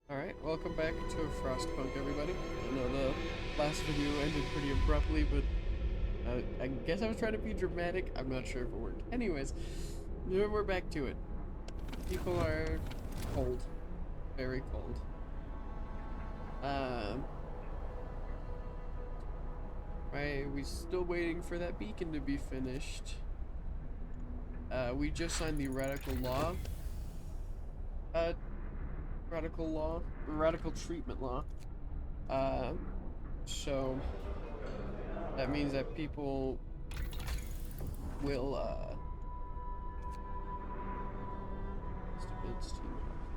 Alright, welcome back to Frostpunk, everybody. I know the last video ended pretty abruptly, but I guess I was trying to be dramatic. I'm not sure if it worked. Anyways, we're back to it. People are cold. Very cold. Right, we're still waiting for that beacon to be finished. We just signed the radical treatment law. So that means that people will, oh,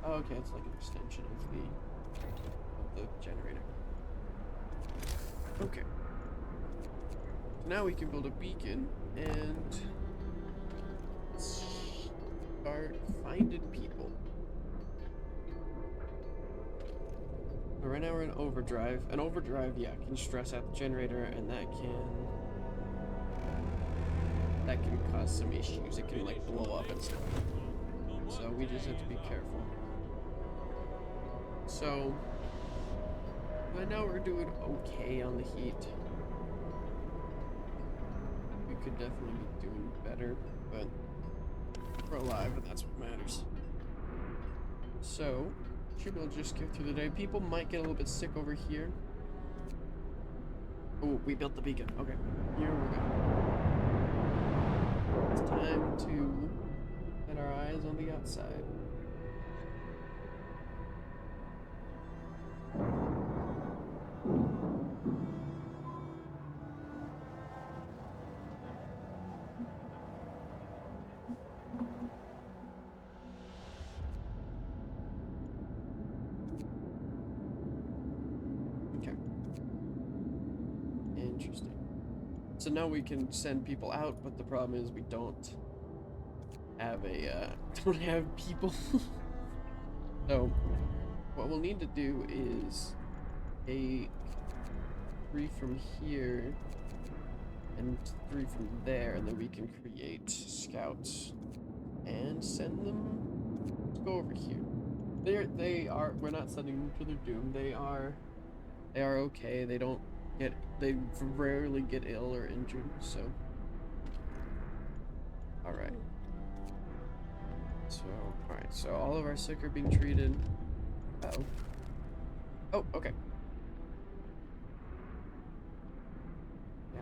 okay, it's like an extension of the generator. Okay. So now we can build a beacon and start finding people. But right now we're in overdrive. An overdrive, yeah, can stress out the generator, and that can cause some issues. It can like blow up and stuff. So we just have to be careful. So right now we're doing okay on the heat. We could definitely be doing better, but we're alive and that's what matters. So should be able to just get through the day. People might get a little bit sick over here. Oh, we built the beacon. Okay, here we go. It's time to set our eyes on the outside. Okay. Interesting. So now we can send people out, but the problem is we don't have don't have people. So what we'll need to do is a 3 from here and 3 from there, and then we can create scouts and send them to go over here. We're not sending them to their doom. They are okay. They rarely get ill or injured, so. Alright. So all of our sick are being treated. Uh-oh. Oh, okay. Yeah.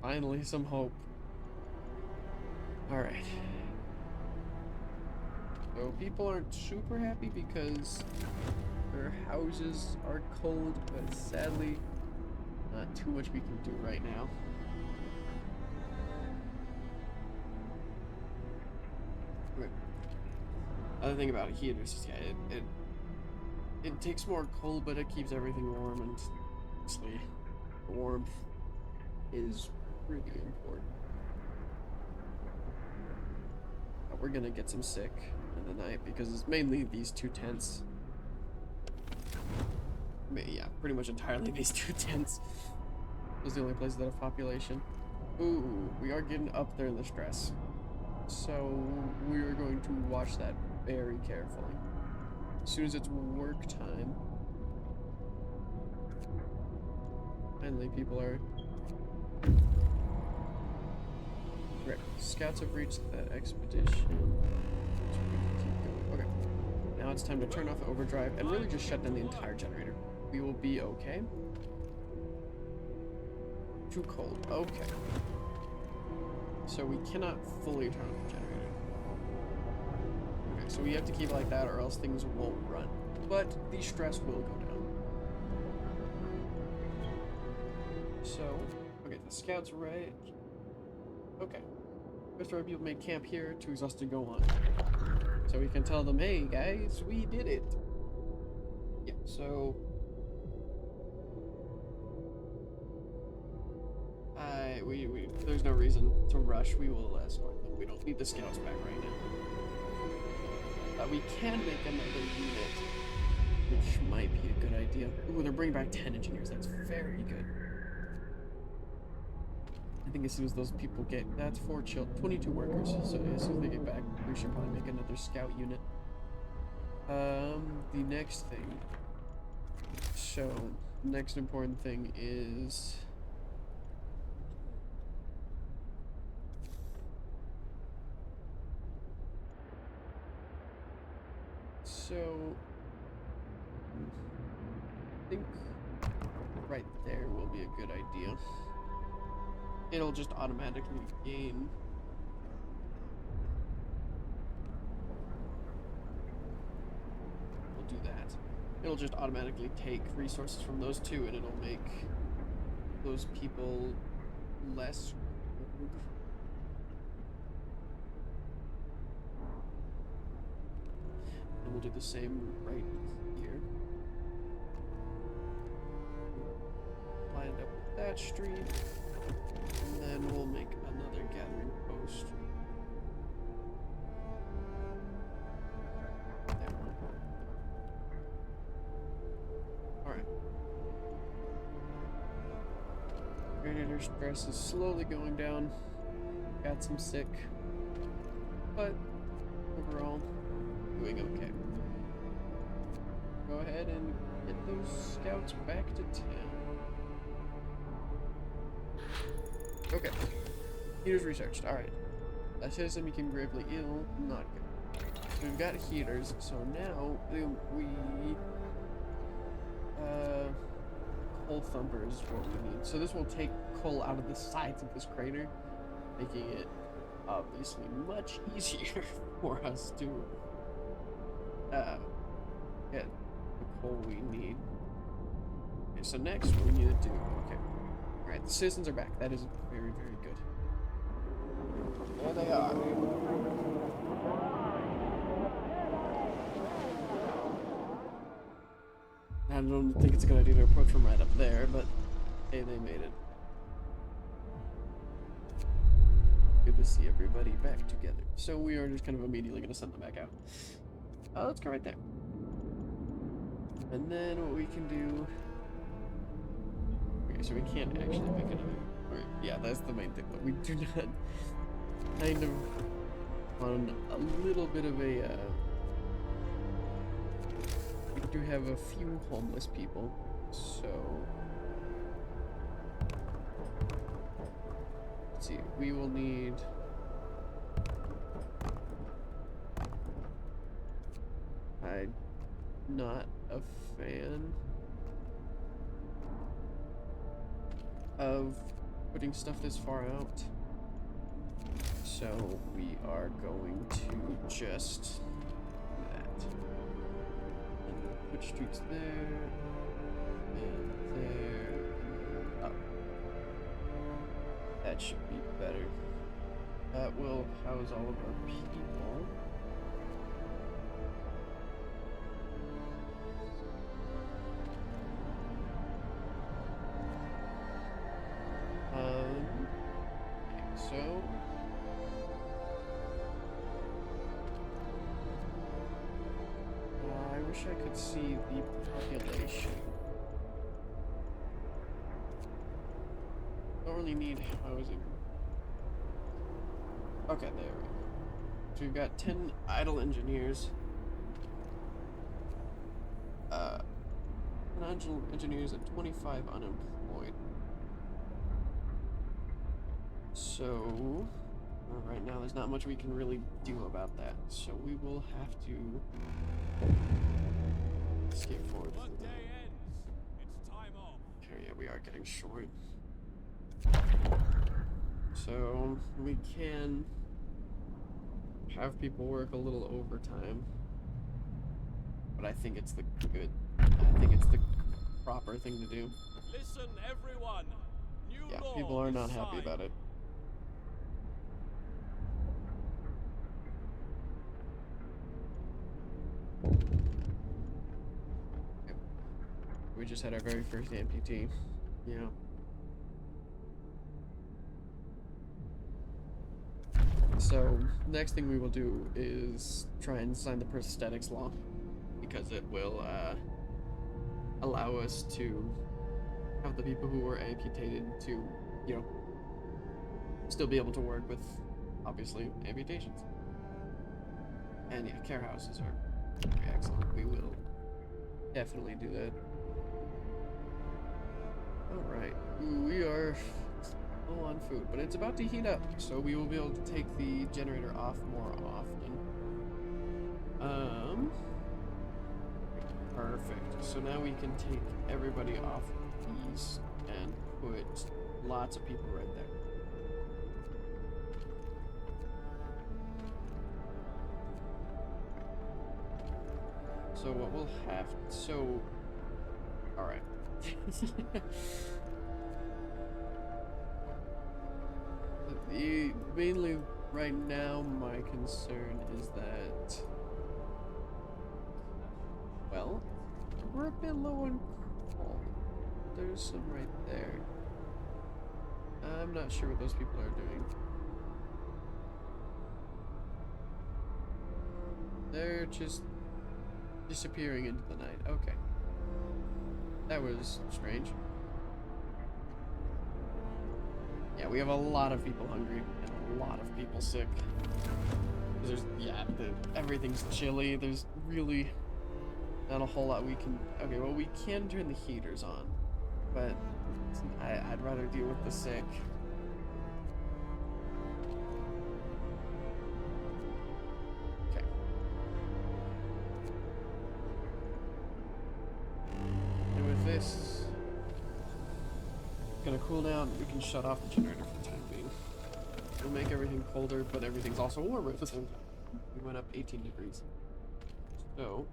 Finally some hope. Alright. So people aren't super happy because their houses are cold, but sadly, not too much we can do right now. Okay. Other thing about heaters is, yeah, it takes more cold, but it keeps everything warm, and honestly, warmth is really important. We're gonna get some sick in the night because it's mainly these two tents. Yeah, pretty much entirely these two tents. Those are the only places that have population. Ooh, we are getting up there in the stress. So we are going to watch that very carefully. As soon as it's work time. Finally, people are... Right, scouts have reached that expedition. Okay, now it's time to turn off overdrive and really just shut down the entire generator. We will be okay. Too cold. Okay. So we cannot fully turn off the generator. Okay, so we have to keep it like that or else things won't run. But the stress will go down. So, okay, the scouts are right. Okay. Most of our people made camp here, too exhausted to go on. So we can tell them, hey guys, we did it. Yeah, so there's no reason to rush. We will escort them. We don't need the scouts back right now. We can make another unit, which might be a good idea. Ooh, they're bringing back 10 engineers. That's very good. I think as soon as those people get, that's 22 workers. So as soon as they get back, we should probably make another scout unit. The next thing. So, next important thing is... So, I think right there will be a good idea. It'll just automatically gain. We'll do that. It'll just automatically take resources from those two, and it'll make those people less. And we'll do the same right here. Line it up with that street, and then we'll make another gathering post. There. Alright. Grenadier stress is slowly going down. Got some sick, but overall, doing okay. Go ahead and get those scouts back to town. Okay. Heaters researched. Alright. That citizen became gravely ill. Not good. So we've got heaters. So now we coal thumper is what we need. So this will take coal out of the sides of this crater, making it obviously much easier for us to get the coal we need. Okay, so next what we need to do, okay. Alright, the citizens are back. That is very, very good. There they are. I don't think it's a good idea to approach from right up there, but hey, they made it. Good to see everybody back together. So we are just kind of immediately going to send them back out. Let's go right there. And then what we can do... Okay, so we can't actually make another... Or, yeah, that's the main thing, but we do not kind of on a little bit of a... we do have a few homeless people, so... Let's see, we will need... I'm not a fan of putting stuff this far out, so we are going to just do that. And we'll put streets there, and there, and up. That should be better. That will house all of our people. So I wish I could see the population. Don't really need housing. Okay, there we go. So we've got 10 idle engineers. 10 engineers and 25 unemployed. So, right now there's not much we can really do about that. So we will have to escape forward. Work day ends. It's time off. Okay, yeah, we are getting short. So we can have people work a little overtime, but I think it's the proper thing to do. Listen, everyone. New Yeah, law people are not is happy signed. about it. Yep. We just had our very first amputee. Yeah. So, next thing we will do is try and sign the prosthetics law, because it will allow us to have the people who were amputated to, you know, still be able to work with, obviously, amputations. And yeah, care houses are very excellent. definitely do that. Alright, we are low on food, but it's about to heat up, so we will be able to take the generator off more often. Perfect. So now we can take everybody off these and put lots of people right there. So what we'll have, so, alright. Mainly right now my concern is that, well, we're a bit low on coal. There's some right there. I'm not sure what those people are doing. They're just disappearing into the night. Okay. That was strange. Yeah, we have a lot of people hungry and a lot of people sick. There's, yeah, everything's chilly. There's really not a whole lot we can... Okay, well, we can turn the heaters on, but I'd rather deal with the sick. Okay. And with this gonna cool down, we can shut off the generator for the time being. It'll make everything colder, but everything's also warmer at the same time. We went up 18 degrees. So,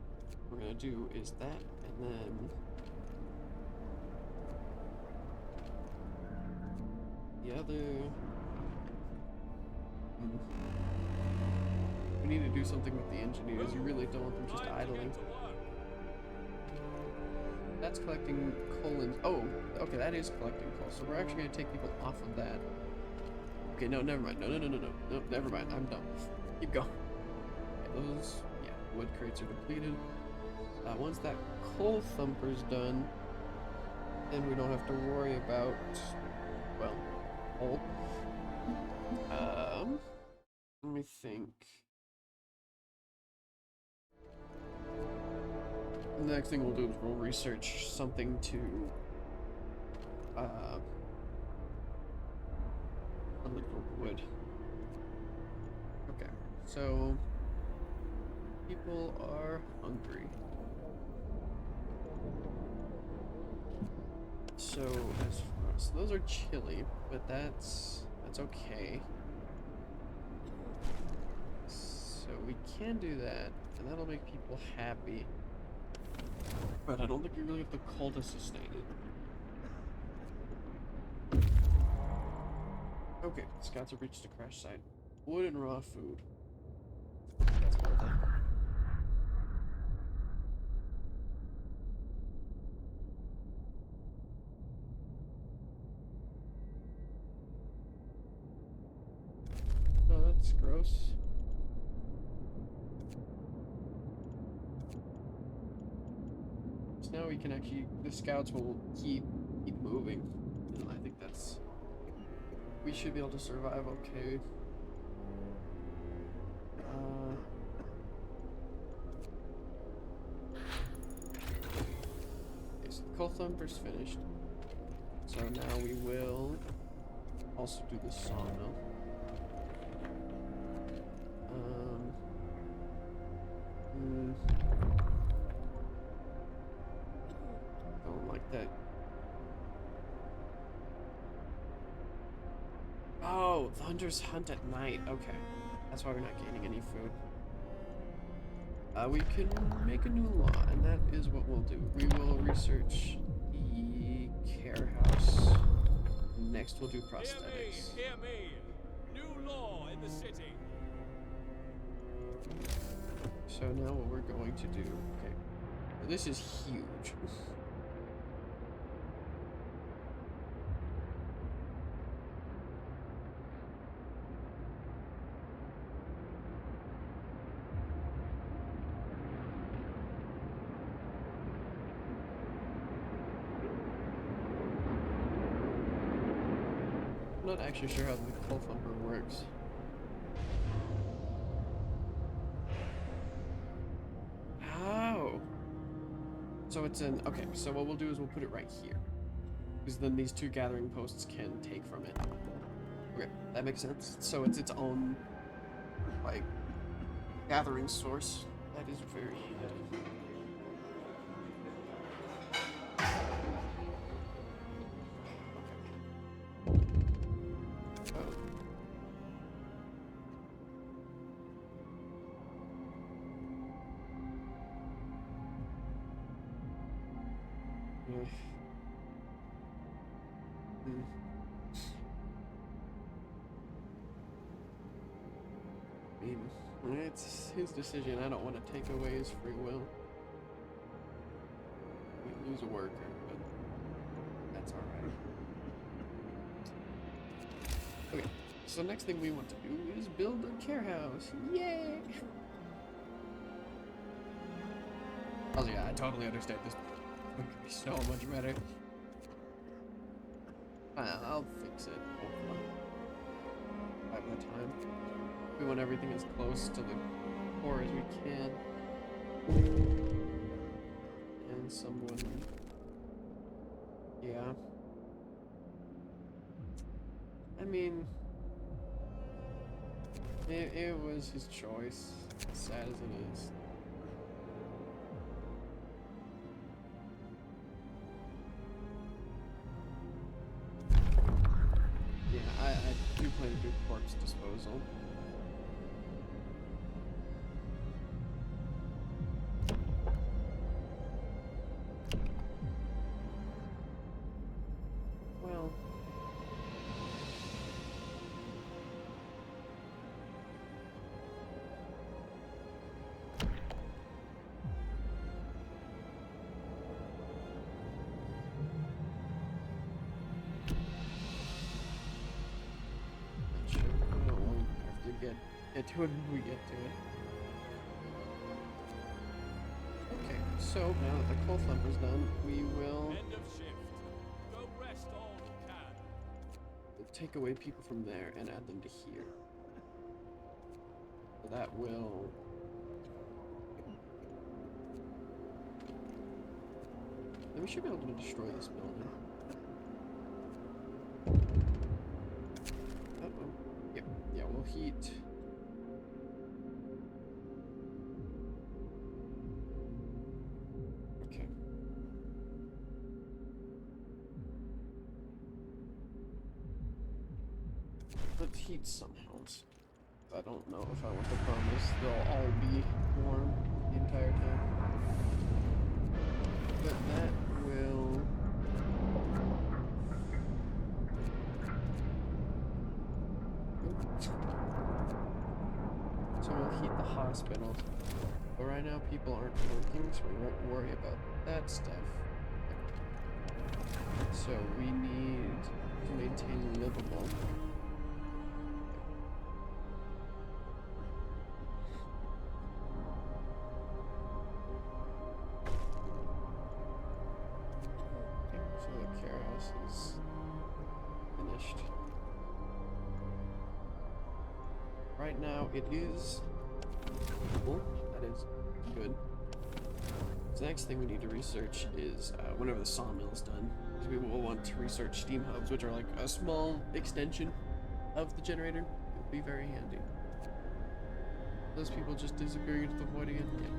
what we're gonna do is that, and then the other... We need to do something with the engineers. You really don't want them just idling. That's collecting coal and... Oh, okay, that is collecting coal. So we're actually going to take people off of that. Okay, no, never mind. No, never mind. I'm done. Keep going. Okay, those, yeah, wood crates are depleted. Once that coal thumper's done, then we don't have to worry about, well, coal. Let me think. The next thing we'll do is we'll research something to liquid wood. Okay, so people are hungry. So as far as those are chilly, but that's okay. So we can do that, and that'll make people happy. But I don't think we really have the coal to sustain it. Okay, scouts have reached the crash site. Wood and raw food. That's well done. Oh, that's gross. Now we can actually, the scouts will keep moving, and I think that's, we should be able to survive okay. Okay, so the coal thumper's finished, so now we will also do the sawmill. Don't like that. Oh, the hunters hunt at night. Okay, that's why we're not gaining any food. We can make a new law, and that is what we'll do. We will research the care house. Next, we'll do prosthetics. Hear me! New law in the city. So now what we're going to do, okay, this is huge. I'm not actually sure how the coal thumper works. So it's in, okay, so what we'll do is we'll put it right here. Because then these two gathering posts can take from it. Okay, that makes sense. So it's its own, like, gathering source. That is very handy. I mean, it's his decision. I don't want to take away his free will. We lose a worker, but that's alright. Okay, so next thing we want to do is build a care house. Yay! Oh yeah, I totally understand this. It could be so much better. I'll fix it, hopefully. By the time. We want everything as close to the core as we can. And someone... Yeah. I mean... It was his choice, as sad as it is. Yeah, I do plan to do corpse disposal. Well... Not sure. We'll have to get to it when we get to it. Okay, so now that the coal thumper's done, we will End of shift. Go rest all you can. take away people from there and add them to here. So that will... Then we should be able to destroy this building. Uh-oh. Yep. Yeah, we'll heat... Okay. Let's heat some house. I don't know if I want to promise they'll all be warm the entire time. But that will... Oops. So we'll heat the hospital. But right now people aren't working, so we won't worry about that stuff. So we need to maintain livable. Is finished. Right now it is livable. That is good. So the next thing we need to research is whenever the sawmill is done, because we will want to research steam hubs, which are like a small extension of the generator. It will be very handy. Those people just disappearing into the void again. Yeah.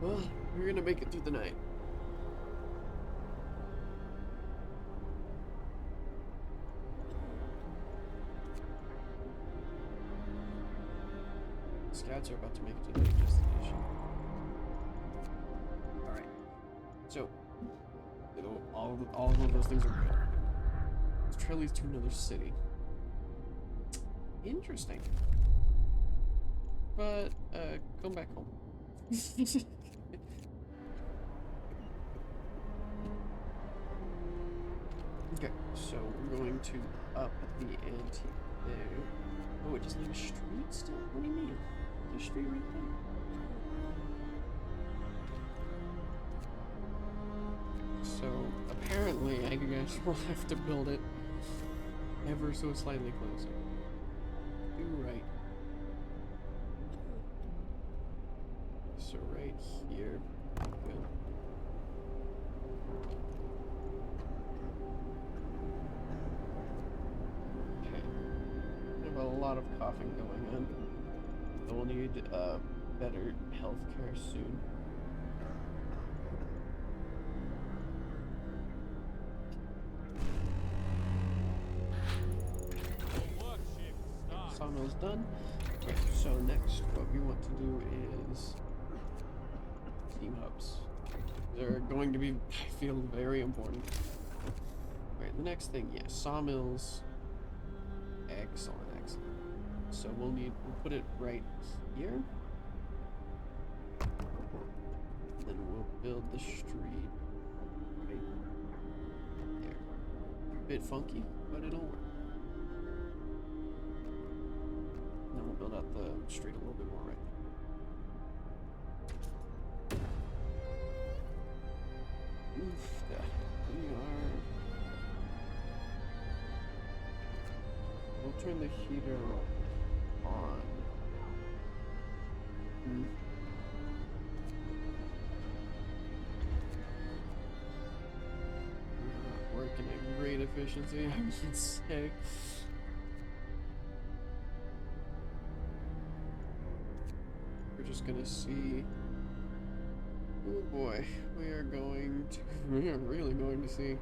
Well, we're gonna make it through the night. Scouts are about to make it to their destination. Alright. So, all of those things are good. This trail leads to another city. Interesting. But, come back home. Okay, so we're going to up the ante there. Oh, it doesn't have a street still? What do you mean? There's a street right there. So, apparently, I guess we'll have to build it ever so slightly closer. Do right. so right here. Good. Okay. We have a lot of coughing going on. So we'll need better health care soon. Work shift starts. Sawmill's done. Okay, so next what we want to do is steam hubs. They're going to be, I feel, very important. Alright, the next thing, yeah, sawmills. Excellent, excellent. So we'll put it right here. Then we'll build the street right there. A bit funky, but it'll work. Then we'll build out the street a little bit more right there. Oof, we are. We'll turn the heater on. Not working at great efficiency, I would say. We're just gonna see. Oh boy, we are really going to see.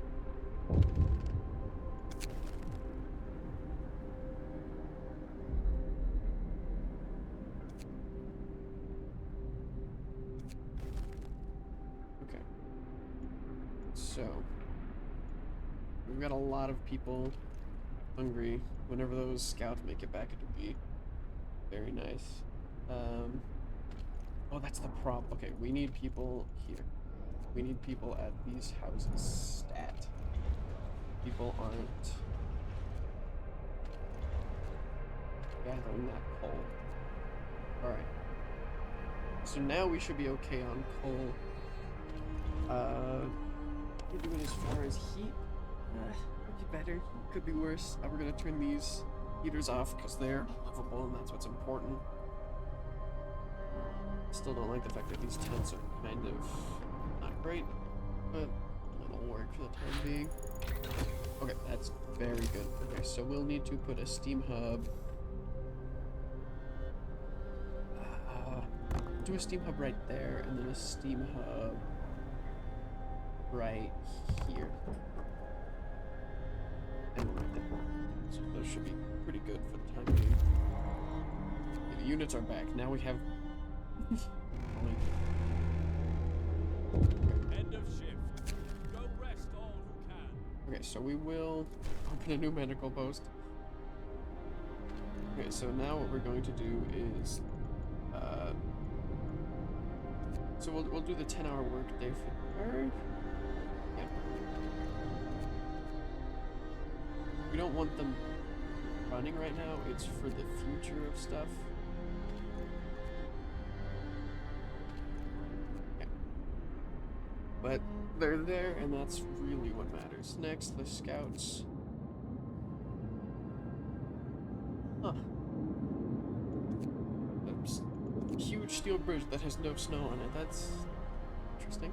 Okay. So, we've got a lot of people hungry. Whenever those scouts make it back, it'll be very nice. Oh, that's the problem. Okay, we need people here. We need people at these houses. Stat. People aren't gathering that coal. Alright. So now we should be okay on coal. We're doing as far as heat. Could be better. Could be worse. We're gonna turn these heaters off because they're livable and that's what's important. Still don't like the fact that these tents are kind of not great, but it'll work for the time being. Okay, that's very good. Okay, so we'll need to put a steam hub. Do a steam hub right there, and then a steam hub right here. And right there. So those should be pretty good for the time being. Okay, the units are back. Now we have End of shift. Go rest all who can. Okay, so we will open a new medical post. Okay, so now what we're going to do is, so we'll do the 10-hour work day for, yeah. We don't want them running right now, it's for the future of stuff. Okay. But they're there, and that's really what matters. Next, the scouts. Huh. A huge steel bridge that has no snow on it. That's interesting.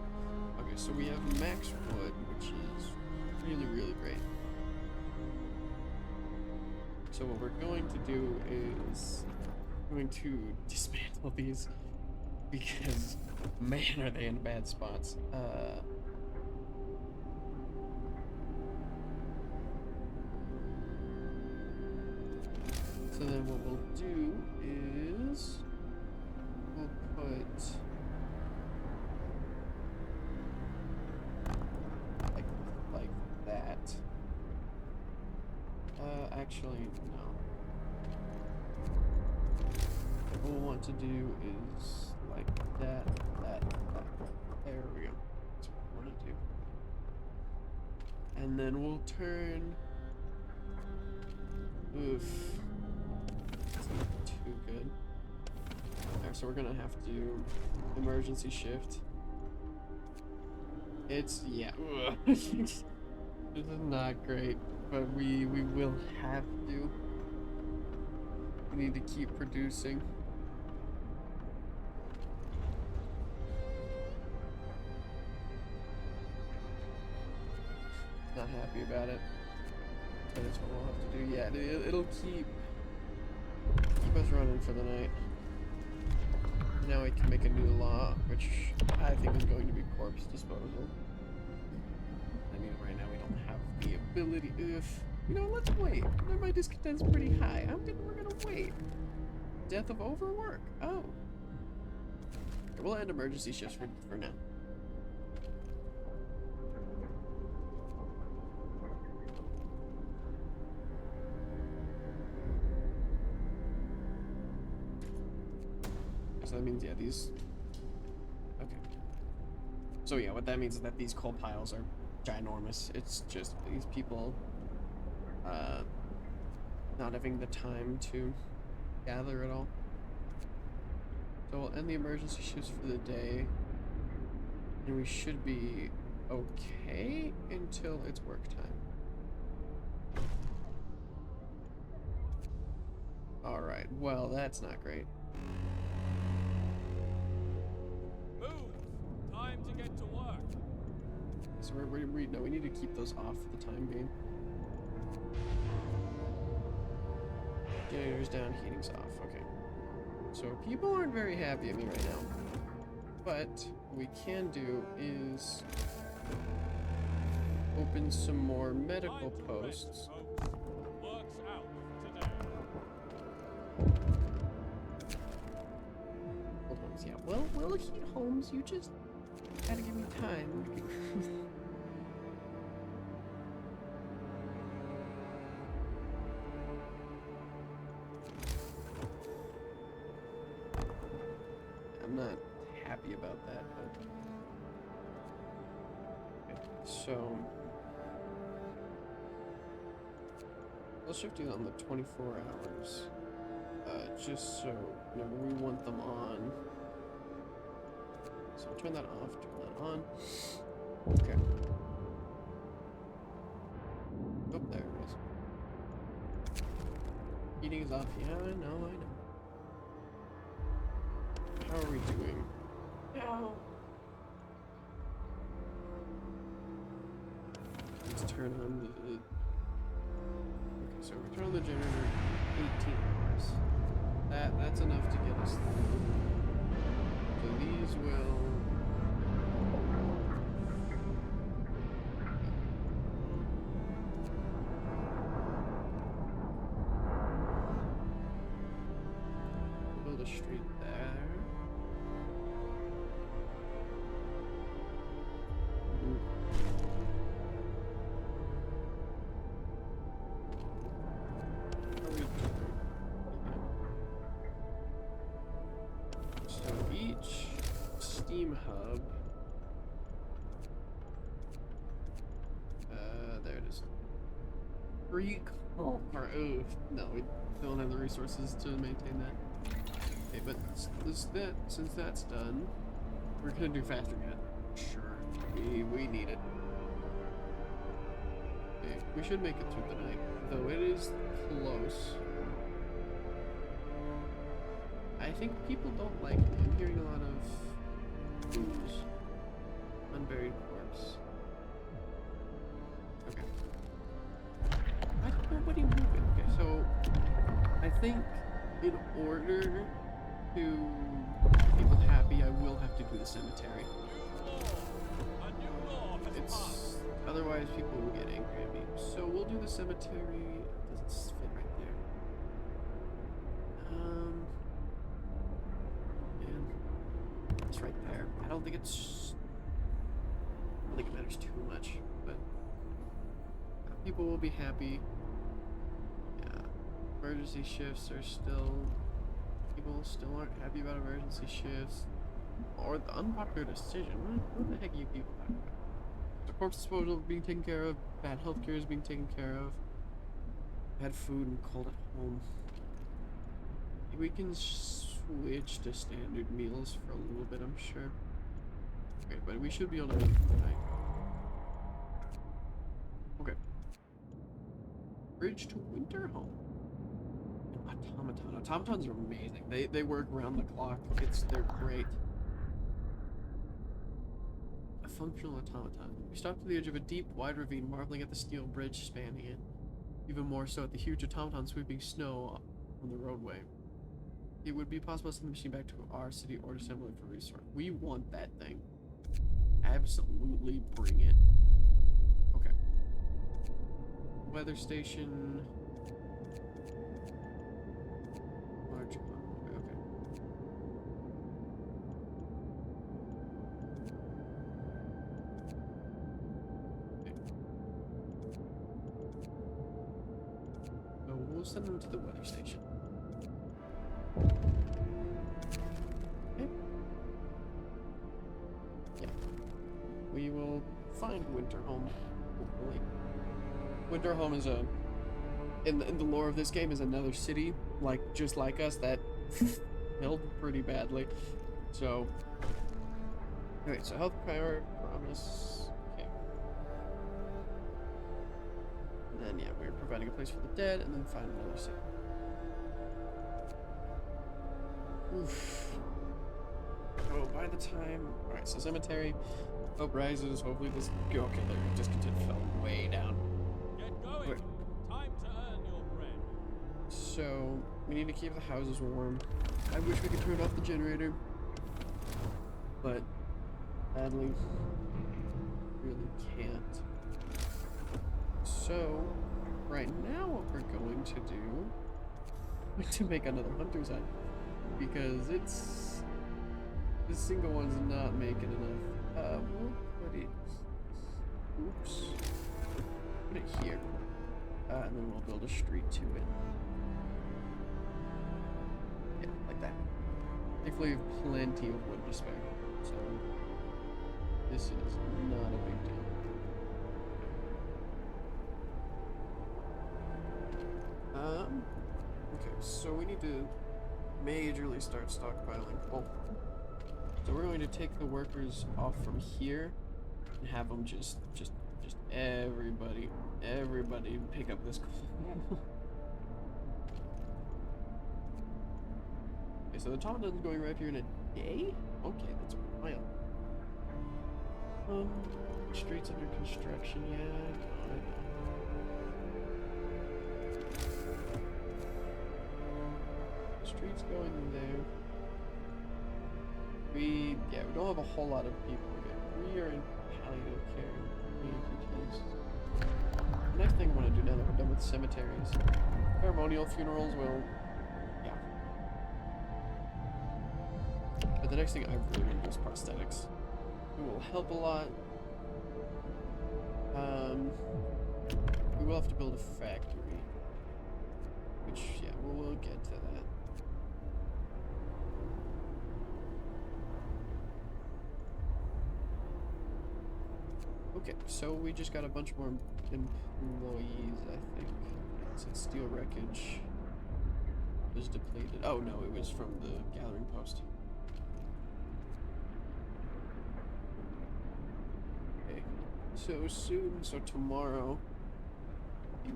Okay, so we have max wood, which is really, really great. So what we're going to do is going to dismantle these because, man, are they in bad spots. So then what we'll do is we'll put like that. Actually, no. What we'll want to do is like that. There we go. That's what we want to do. And then we'll turn. Oof. That's not too good. Alright, so we're gonna have to do emergency shift. It's, yeah. This is not great, but we will have to. We need to keep producing. not happy about it. But that's what we'll have to do. Yeah, it'll keep us running for the night. Now we can make a new law, which I think is going to be corpse disposal. I mean, right now we don't have the ability. You know, let's wait. My discontent's pretty high. We're gonna wait. Death of overwork. Oh. We'll end emergency shifts for now. So that means, yeah, these... Okay. So yeah, what that means is that these coal piles are ginormous. It's just these people not having the time to gather at all. So we'll end the emergency shifts for the day, and we should be okay until it's work time. Alright, well, that's not great. Move! Time to get to work. So we need to keep those off for the time being. Generator's down, heating's off. Okay. So people aren't very happy at me right now. But what we can do is open some more medical posts. Works out today. Hold on, yeah. Well, we'll heat homes. You just gotta give me time. I'm not happy about that, but okay, so we'll shift you on the 24 hours, just so whenever we want them on. So turn that off, turn that on. Okay. Oh, there it is. Heating is off. Yeah, I know. How are we doing? Ow. Let's turn on the... Okay, so we turn on the generator 18 hours. That's enough to get us through. So these will... build a street there. So each steam hub, there it is. Recall. Or, oh, no, we don't have the resources to maintain that. Okay, but since that's done, we're gonna do faster yet. Sure, we need it. Okay, we should make it through the night, though it is close. I think people don't like me. I'm hearing a lot of booze. Unburied corpse. Okay. Why is nobody moving? Okay, so I think in order to keep people happy, I will have to do the cemetery. It's otherwise people will get angry at me. So we'll do the cemetery. Does it fit right there? It's right there. I don't think it matters too much, but people will be happy. Yeah, emergency shifts are still... People still aren't happy about emergency shifts. Or the unpopular decision. What the heck are you people talking about? The corpse disposal being taken care of, bad healthcare is being taken care of, bad food and cold at home. We can switch to standard meals for a little bit, I'm sure. Okay, but we should be able to make it tonight. Okay. Bridge to winter home. Automaton. Automatons are amazing. They work around the clock. They're great. functional automaton. We stopped at the edge of a deep, wide ravine, marveling at the steel bridge spanning it. Even more so at the huge automaton sweeping snow on the roadway. It would be possible to send the machine back to our city or to assemble it for resource. We want that thing. Absolutely bring it. Okay. Weather station. Large. Okay. So we'll send them to the weather station. Okay. Yeah. We will find Winterhome, hopefully. Winterhome is a in the lore of this game is another city, just like us, that failed pretty badly. So alright, so health prior promise. Okay. And then yeah, we're providing a place for the dead, and then find another city. Oof. Oh, by the time alright, so cemetery, hope rises, hopefully this okay, there discontent fell way down. Get going. Okay. Time to earn your bread. So we need to keep the houses warm. I wish we could turn off the generator, but sadly, really can't. So right now, what we're going to do is to make another hunter's hut, because this single one's not making enough. We'll put it. Oops. Put it here, and then we'll build a street to it. Yeah, like that. Thankfully, we have plenty of wood to spare, so this is not a big deal. Okay, so we need to majorly start stockpiling. Oh, so we're going to take the workers off from here and have them just everybody pick up this coal. Okay, so the automaton's going right here in a day? Okay, that's wild. Streets under construction, yeah, got it. Streets going there. We don't have a whole lot of people yet. We are in palliative care. APTs. The next thing I want to do now that we're done with cemeteries, ceremonial funerals will, yeah. But the next thing I really want to do is prosthetics. It will help a lot. We will have to build a factory, which yeah, we'll get to that. Okay, so we just got a bunch more employees, I think. Since steel wreckage was depleted. Oh no, it was from the gathering post. Okay, so soon, so tomorrow,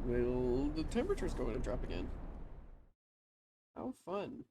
the temperature's going to drop again. How fun.